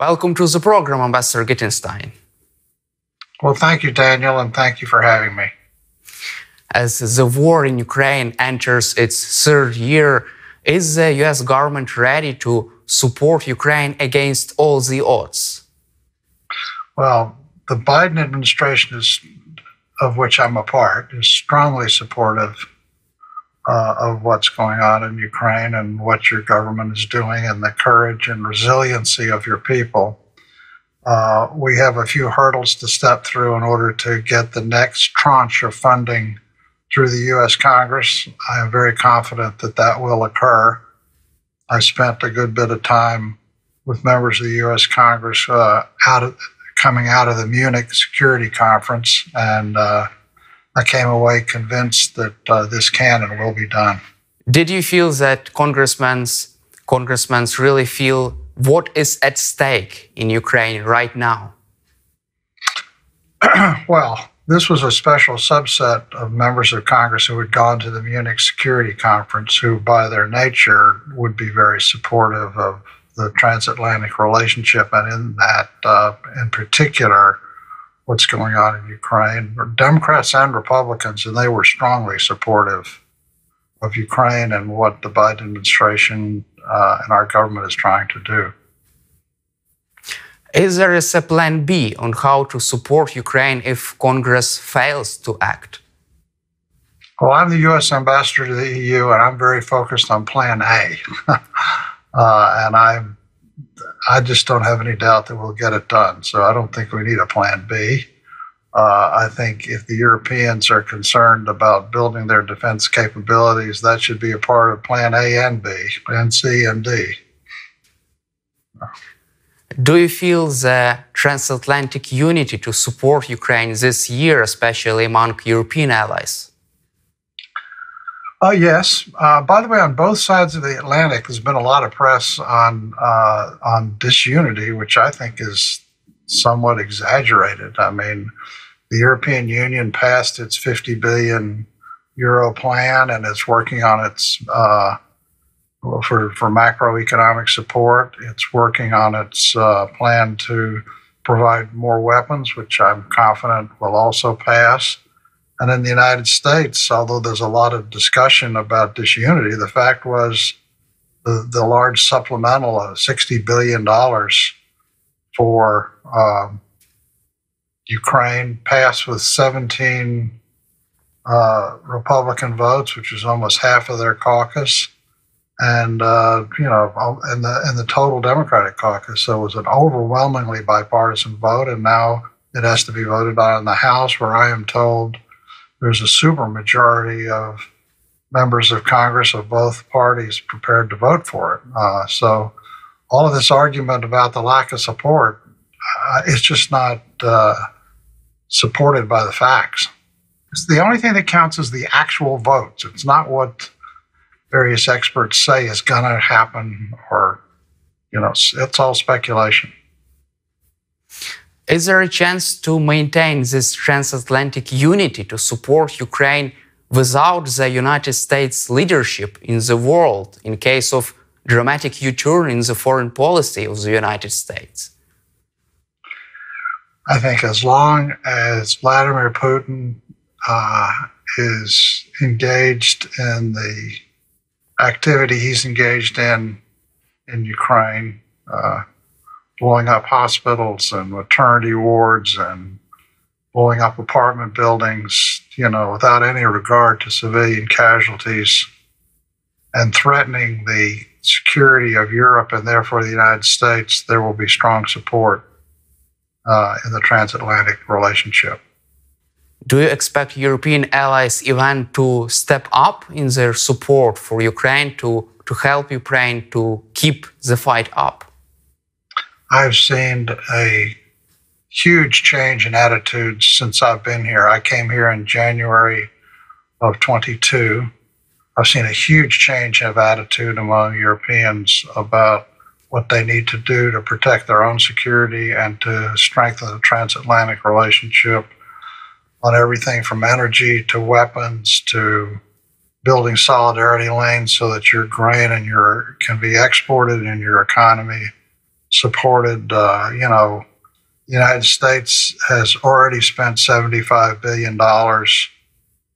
Welcome to the program, Ambassador Gitenstein. Well, thank you, Daniel, and thank you for having me. As the war in Ukraine enters its third year, is the US government ready to support Ukraine against all the odds? Well, the Biden administration, of which I'm a part, is strongly supportive of what's going on in Ukraine and what your government is doing and the courage and resiliency of your people. We have a few hurdles to step through in order to get the next tranche of funding through the U.S. Congress. I am very confident that that will occur. I spent a good bit of time with members of the U.S. Congress coming out of the Munich Security Conference, and I came away convinced that this can and will be done. Did you feel that congressmen really feel what is at stake in Ukraine right now? Well, this was a special subset of members of Congress who had gone to the Munich Security Conference, who by their nature would be very supportive of the transatlantic relationship, and in that, in particular, what's going on in Ukraine. Democrats and Republicans, and they were strongly supportive of Ukraine and what the Biden administration and our government is trying to do. Is there a plan B on how to support Ukraine if Congress fails to act? Well, I'm the U.S. ambassador to the EU, and I'm very focused on plan A. And I just don't have any doubt that we'll get it done. So I don't think we need a plan B. I think if the Europeans are concerned about building their defense capabilities, that should be a part of plan A and B, plan C and D. Do you feel the transatlantic unity to support Ukraine this year, especially among European allies? Yes. By the way, on both sides of the Atlantic, there's been a lot of press on disunity, which I think is somewhat exaggerated. I mean, the European Union passed its 50 billion euro plan, and it's working on its for macroeconomic support. It's working on its plan to provide more weapons, which I'm confident will also pass. And in the United States, although there's a lot of discussion about disunity, the fact was the large supplemental of $60 billion for Ukraine passed with 17 Republican votes, which is almost half of their caucus, and in the total Democratic caucus. So it was an overwhelmingly bipartisan vote, and now it has to be voted on in the House, where I am told there's a supermajority of members of Congress of both parties prepared to vote for it. So all of this argument about the lack of support, it's just not supported by the facts. It's the only thing that counts is the actual votes. It's not what various experts say is going to happen, or, it's all speculation. Is there a chance to maintain this transatlantic unity to support Ukraine without the United States leadership in the world in case of dramatic U-turn in the foreign policy of the United States? I think as long as Vladimir Putin is engaged in the activity he's engaged in Ukraine, blowing up hospitals and maternity wards and blowing up apartment buildings, without any regard to civilian casualties, and threatening the security of Europe and therefore the United States, there will be strong support in the transatlantic relationship. Do you expect European allies even to step up in their support for Ukraine, to help Ukraine to keep the fight up? I've seen a huge change in attitudes since I've been here. I came here in January of 22. I've seen a huge change of attitude among Europeans about what they need to do to protect their own security and to strengthen the transatlantic relationship on everything from energy to weapons to building solidarity lanes so that your grain and can be exported in your economy supported, the United States has already spent $75 billion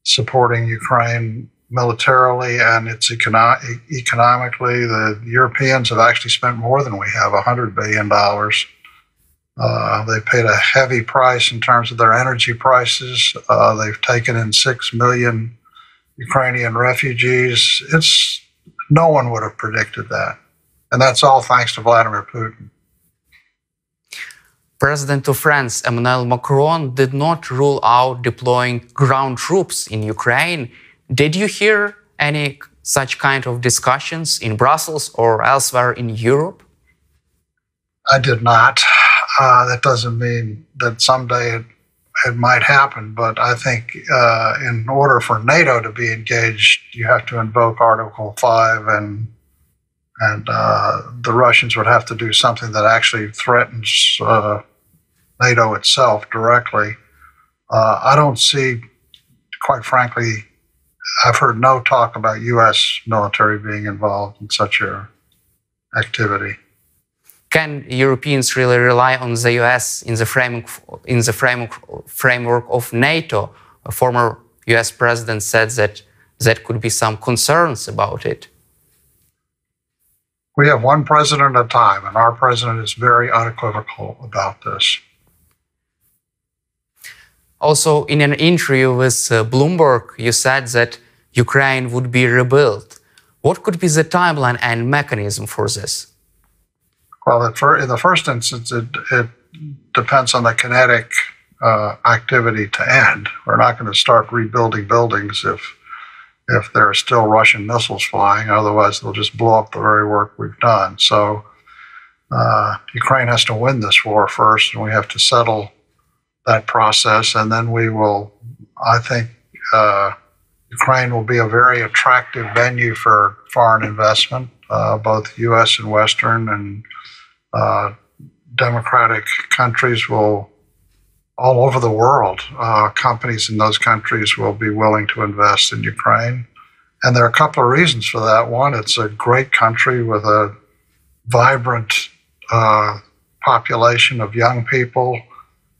supporting Ukraine militarily and it's economically. The Europeans have actually spent more than we have, $100 billion. They paid a heavy price in terms of their energy prices. They've taken in 6 million Ukrainian refugees. No one would have predicted that. And that's all thanks to Vladimir Putin. President of France, Emmanuel Macron, did not rule out deploying ground troops in Ukraine. Did you hear any such kind of discussions in Brussels or elsewhere in Europe? I did not. That doesn't mean that someday it might happen, but I think in order for NATO to be engaged, you have to invoke Article 5 and the Russians would have to do something that actually threatens NATO itself directly. I don't see, quite frankly, I've heard no talk about U.S. military being involved in such an activity. Can Europeans really rely on the U.S. in the framework of NATO? A former U.S. president said that could be some concerns about it. We have one president at a time, and our president is very unequivocal about this. Also, in an interview with Bloomberg, you said that Ukraine would be rebuilt. What could be the timeline and mechanism for this? Well, in the first instance, it depends on the kinetic activity to end. We're not going to start rebuilding buildings if there are still Russian missiles flying. Otherwise, they'll just blow up the very work we've done. So Ukraine has to win this war first, and we have to settle that process. And then we will, I think, Ukraine will be a very attractive venue for foreign investment, both U.S. and Western, and democratic countries will, all over the world, companies in those countries will be willing to invest in Ukraine. And there are a couple of reasons for that. One, it's a great country with a vibrant population of young people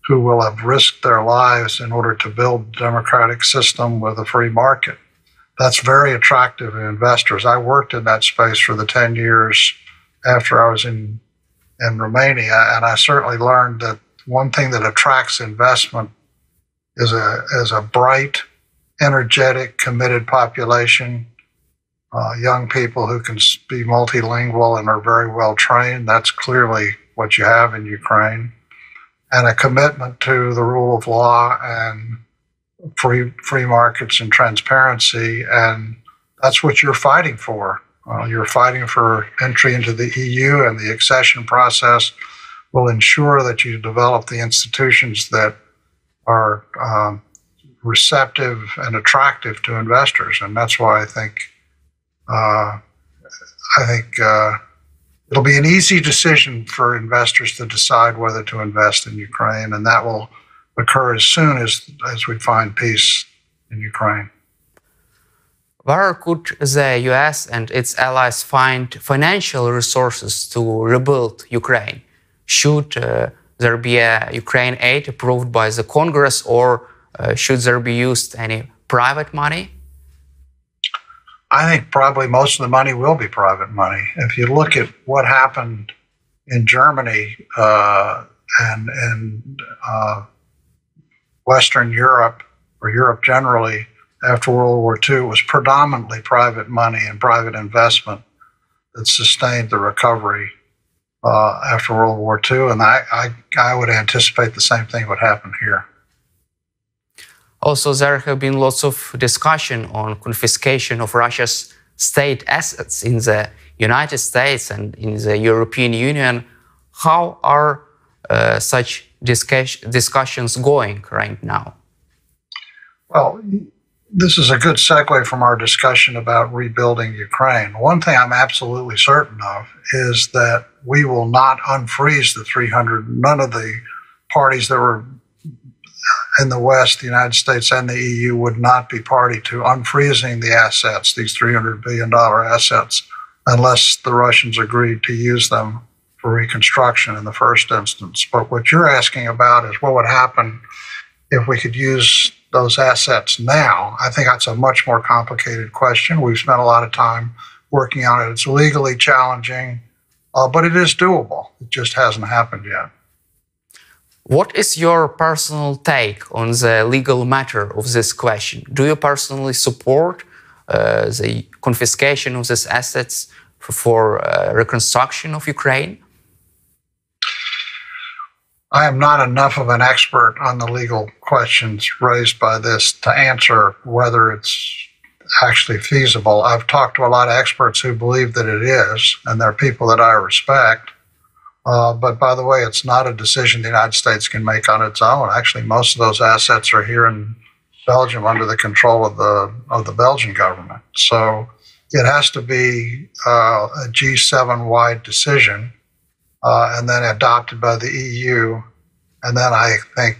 who will have risked their lives in order to build a democratic system with a free market. That's very attractive to investors. I worked in that space for the 10 years after I was in Romania, and I certainly learned that one thing that attracts investment is a bright, energetic, committed population, young people who can be multilingual and are very well trained. That's clearly what you have in Ukraine. And a commitment to the rule of law and free markets and transparency, and that's what you're fighting for. You're fighting for entry into the EU, and the accession process will ensure that you develop the institutions that are receptive and attractive to investors. And that's why I think it'll be an easy decision for investors to decide whether to invest in Ukraine, and that will occur as soon as we find peace in Ukraine. Where could the US and its allies find financial resources to rebuild Ukraine? Should there be a Ukraine aid approved by the Congress, or should there be used any private money? I think probably most of the money will be private money. If you look at what happened in Germany and in Western Europe, or Europe generally, after World War II, it was predominantly private money and private investment that sustained the recovery after World War II, and I would anticipate the same thing would happen here. Also, there have been lots of discussion on confiscation of Russia's state assets in the United States and in the European Union. How are such discussions going right now? Well, this is a good segue from our discussion about rebuilding Ukraine. One thing I'm absolutely certain of is that we will not unfreeze the 300. None of the parties that were in the West, the United States and the EU, would not be party to unfreezing the assets, these $300 billion assets, unless the Russians agreed to use them for reconstruction in the first instance. But what you're asking about is what would happen if we could use those assets now. I think that's a much more complicated question. We've spent a lot of time working on it. It's legally challenging, but it is doable. It just hasn't happened yet. What is your personal take on the legal matter of this question? Do you personally support the confiscation of these assets for reconstruction of Ukraine? I am not enough of an expert on the legal questions raised by this to answer whether it's actually feasible. I've talked to a lot of experts who believe that it is, and they're people that I respect. But by the way, it's not a decision the United States can make on its own. Actually, most of those assets are here in Belgium under the control of the Belgian government. So it has to be a G7-wide decision and then adopted by the EU. And then I think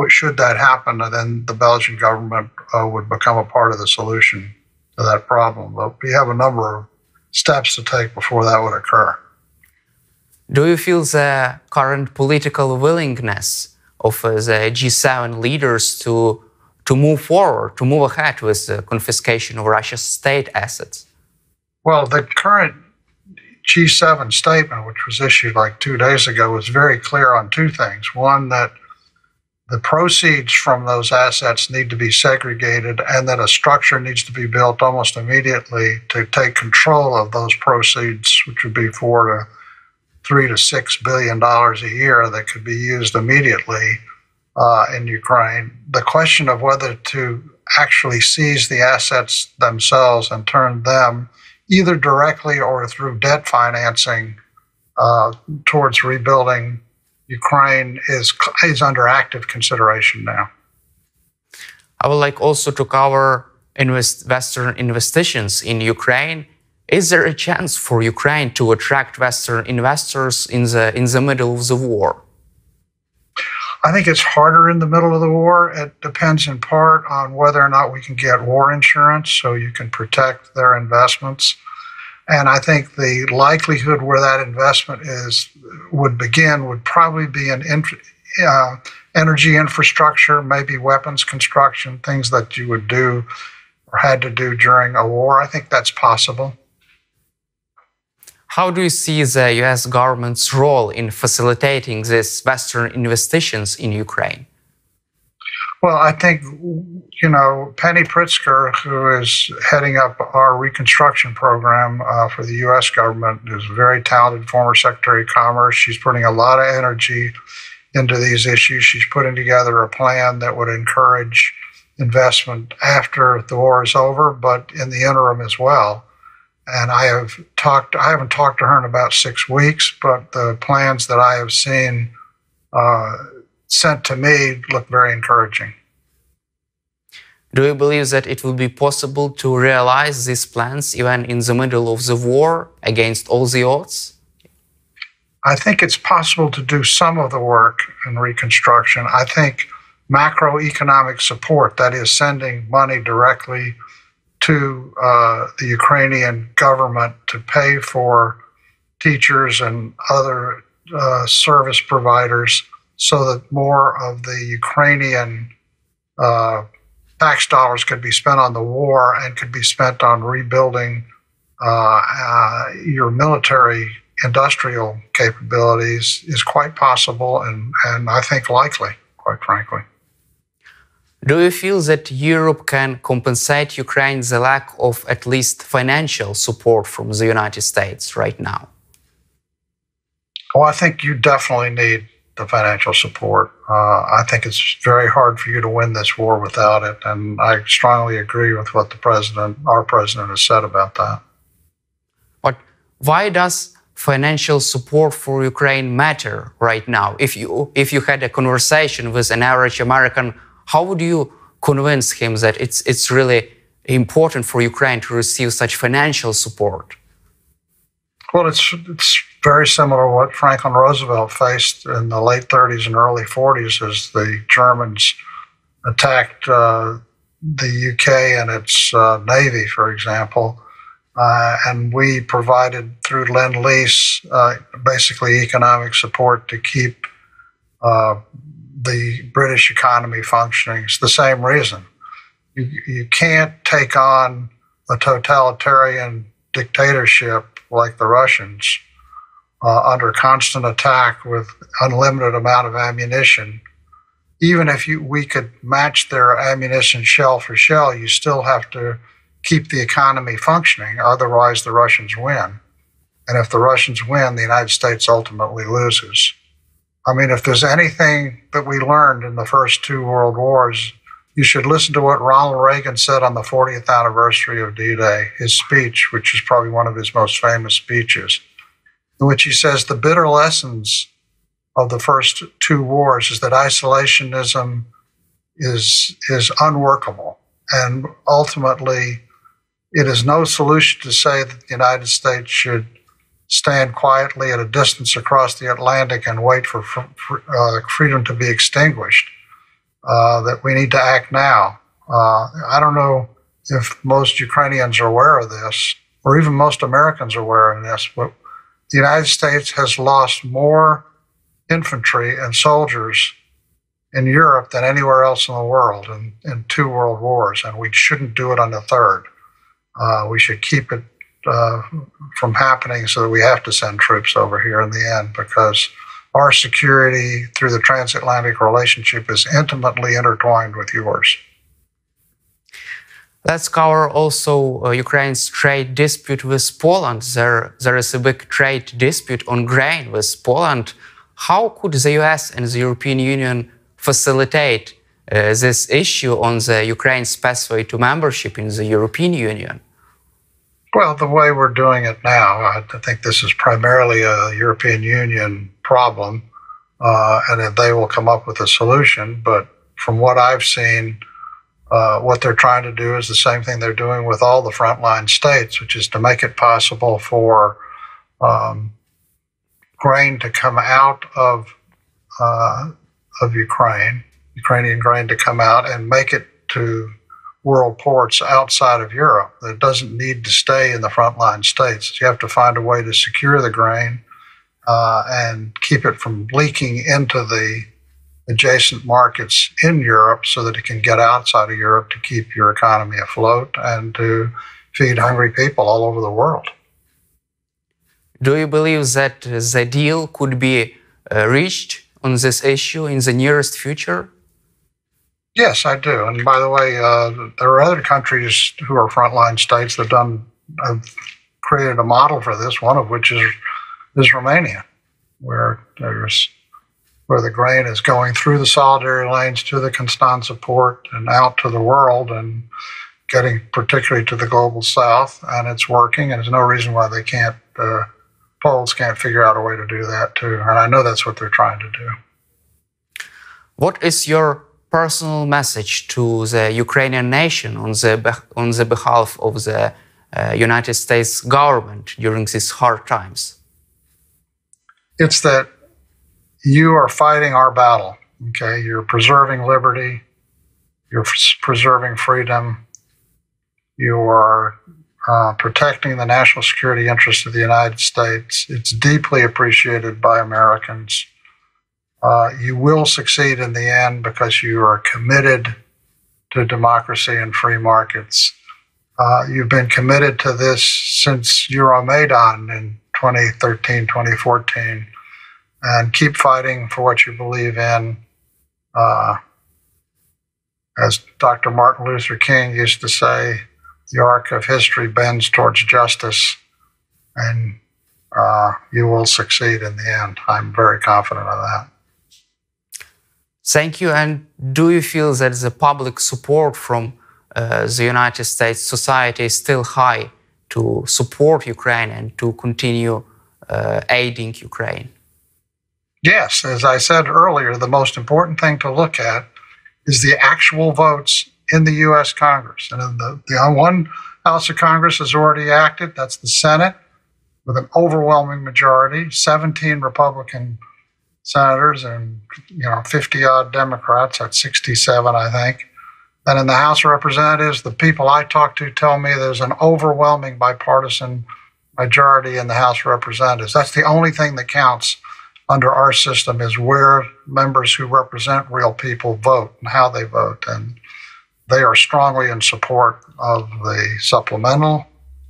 should that happen, then the Belgian government would become a part of the solution to that problem. But we have a number of steps to take before that would occur. Do you feel the current political willingness of the G7 leaders to move forward, to move ahead with the confiscation of Russia's state assets? Well, the current G7 statement, which was issued like 2 days ago, was very clear on two things. One, that the proceeds from those assets need to be segregated and that a structure needs to be built almost immediately to take control of those proceeds, which would be $3 to $6 billion a year that could be used immediately in Ukraine. The question of whether to actually seize the assets themselves and turn them either directly or through debt financing towards rebuilding Ukraine is under active consideration now. I would like also to cover Western investitions in Ukraine. Is there a chance for Ukraine to attract Western investors in the middle of the war? I think it's harder in the middle of the war. It depends in part on whether or not we can get war insurance so you can protect their investments. And I think the likelihood where that investment would begin would probably be in energy infrastructure, maybe weapons construction, things that you would do or had to do during a war. I think that's possible. How do you see the US government's role in facilitating these Western investitions in Ukraine? Well, I think, Penny Pritzker, who is heading up our reconstruction program for the U.S. government, is a very talented former Secretary of Commerce. She's putting a lot of energy into these issues. She's putting together a plan that would encourage investment after the war is over, but in the interim as well. And I haven't talked to her in about 6 weeks, but the plans that I have seen sent to me look very encouraging. Do you believe that it will be possible to realize these plans even in the middle of the war against all the odds? I think it's possible to do some of the work in reconstruction. I think macroeconomic support, that is sending money directly to the Ukrainian government to pay for teachers and other service providers so that more of the Ukrainian tax dollars could be spent on the war and could be spent on rebuilding your military industrial capabilities is quite possible and I think likely, quite frankly. Do you feel that Europe can compensate Ukraine the lack of at least financial support from the United States right now? Oh, I think you definitely need the financial support. I think it's very hard for you to win this war without it, and I strongly agree with what our president has said about that. But why does financial support for Ukraine matter right now? If you had a conversation with an average American, how would you convince him that it's really important for Ukraine to receive such financial support? Well, it's very similar to what Franklin Roosevelt faced in the late 30s and early 40s as the Germans attacked the UK and its navy, for example. And we provided through Lend-Lease basically economic support to keep the British economy functioning. It's the same reason. You can't take on a totalitarian dictatorship like the Russians under constant attack with unlimited amount of ammunition. Even if we could match their ammunition shell for shell, you still have to keep the economy functioning. Otherwise, the Russians win. And if the Russians win, the United States ultimately loses. I mean, if there's anything that we learned in the first two world wars, you should listen to what Ronald Reagan said on the 40th anniversary of D-Day, his speech, which is probably one of his most famous speeches, in which he says the bitter lessons of the first two wars is that isolationism is unworkable. And ultimately, it is no solution to say that the United States should stand quietly at a distance across the Atlantic and wait for freedom to be extinguished, that we need to act now. I don't know if most Ukrainians are aware of this, or even most Americans are aware of this, but the United States has lost more infantry and soldiers in Europe than anywhere else in the world in two world wars, and we shouldn't do it on the third. We should keep it from happening so that we have to send troops over here in the end, because our security through the transatlantic relationship is intimately intertwined with yours. Let's cover also Ukraine's trade dispute with Poland. There is a big trade dispute on grain with Poland. How could the US and the European Union facilitate this issue on the Ukraine's pathway to membership in the European Union? Well, the way we're doing it now, I think this is primarily a European Union problem, and that they will come up with a solution. But from what I've seen, what they're trying to do is the same thing they're doing with all the frontline states, which is to make it possible for grain to come out of Ukrainian grain to come out and make it to world ports outside of Europe. That doesn't need to stay in the frontline states. You have to find a way to secure the grain and keep it from leaking into the adjacent markets in Europe so that it can get outside of Europe to keep your economy afloat and to feed hungry people all over the world. Do you believe that the deal could be reached on this issue in the nearest future? Yes, I do. And by the way, there are other countries who are frontline states that have created a model for this, one of which is Romania, where the grain is going through the solidarity lanes to the Constanța port and out to the world and getting particularly to the global south, and it's working, and there's no reason why they can't, Poles can't figure out a way to do that too. And I know that's what they're trying to do. What is your personal message to the Ukrainian nation on the behalf of the United States government during these hard times? It's that you are fighting our battle, okay? You're preserving liberty, you're preserving freedom, you are protecting the national security interests of the United States. It's deeply appreciated by Americans. You will succeed in the end because you are committed to democracy and free markets. You've been committed to this since Euromaidan in 2013, 2014, and keep fighting for what you believe in. As Dr. Martin Luther King used to say, the arc of history bends towards justice, and you will succeed in the end. I'm very confident of that. Thank you. And do you feel that the public support from the United States society is still high to support Ukraine and to continue aiding Ukraine? Yes, as I said earlier, the most important thing to look at is the actual votes in the U.S. Congress. And the one House of Congress has already acted, that's the Senate, with an overwhelming majority, 17 Republican senators and 50-odd Democrats, that's 67, I think. And in the House of Representatives, the people I talk to tell me there's an overwhelming bipartisan majority in the House of Representatives. That's the only thing that counts under our system, is where members who represent real people vote and how they vote. And they are strongly in support of the supplemental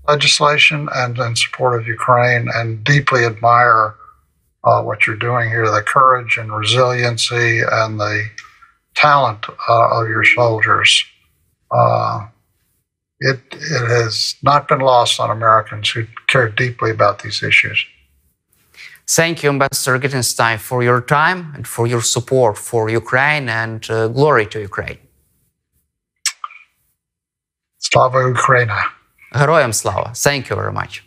legislation and in support of Ukraine, and deeply admire what you're doing here, the courage and resiliency and the talent of your soldiers. It has not been lost on Americans who care deeply about these issues. Thank you, Ambassador Gitenstein, for your time and for your support for Ukraine, and glory to Ukraine. Slava Ukraina. Героям слава. Thank you very much.